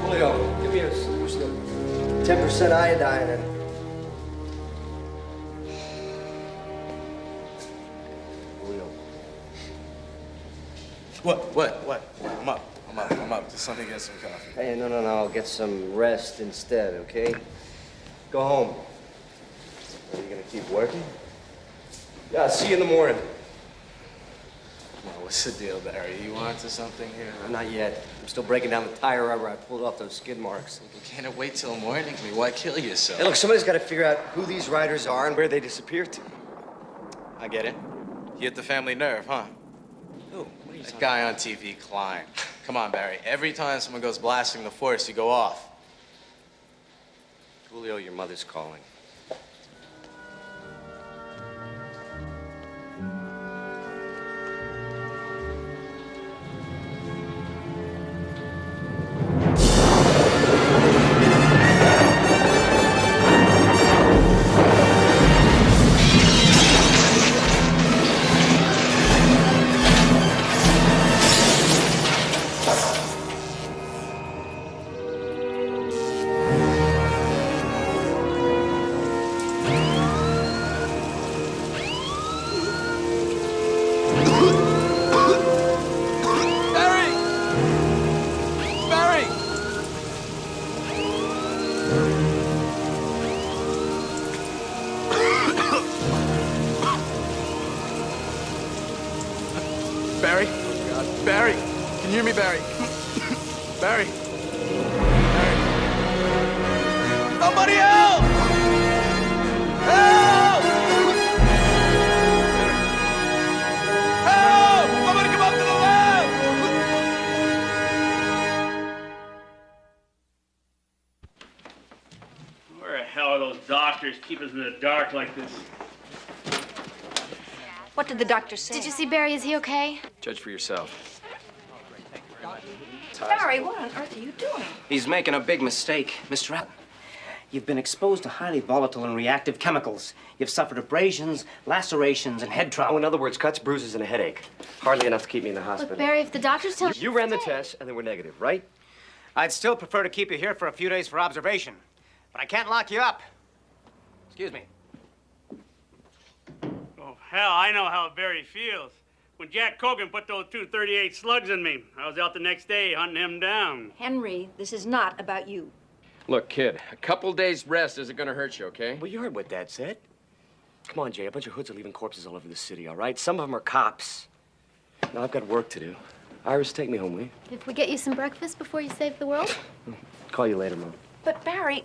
Julio, give me a solution of 10% iodine and... Julio. What? I'm up. Just let me get some coffee. Hey, no. I'll get some rest instead, okay? Go home. Are you gonna keep working? Yeah, I'll see you in the morning. Well, what's the deal, Barry? You on to something here? Not yet. I'm still breaking down the tire rubber I pulled off those skid marks. You can't wait till morning. I mean, why kill yourself? Hey, look, somebody's got to figure out who these riders are and where they disappeared to. I get it. You hit the family nerve, huh? Who? That guy on TV, Klein. Come on, Barry. Every time someone goes blasting the force, you go off. Julio, your mother's calling. Barry? Oh, God. Barry! Can you hear me, Barry? Barry! Barry! Somebody help! Help! Help! Somebody come up to the lab! Where the hell are those doctors keep us in the dark like this? What did the doctor say? Did you see Barry? Is he okay? Judge for yourself. Barry, what on earth are you doing? He's making a big mistake. Mr. Rapp, you've been exposed to highly volatile and reactive chemicals. You've suffered abrasions, lacerations, and head trauma. Oh, in other words, cuts, bruises, and a headache. Hardly enough to keep me in the hospital. Look, Barry, if the doctors tell You ran the tests, and they were negative, right? I'd still prefer to keep you here for a few days for observation, but I can't lock you up. Excuse me. Oh, hell, I know how Barry feels. When Jack Cogan put those 238 slugs in me, I was out the next day hunting him down. Henry, this is not about you. Look, kid, a couple days rest isn't gonna hurt you, okay? Well, you heard what Dad said. Come on, Jay. A bunch of hoods are leaving corpses all over the city, all right? Some of them are cops. Now, I've got work to do. Iris, take me home, will you? If we get you some breakfast before you save the world? Call you later, Mom. But Barry...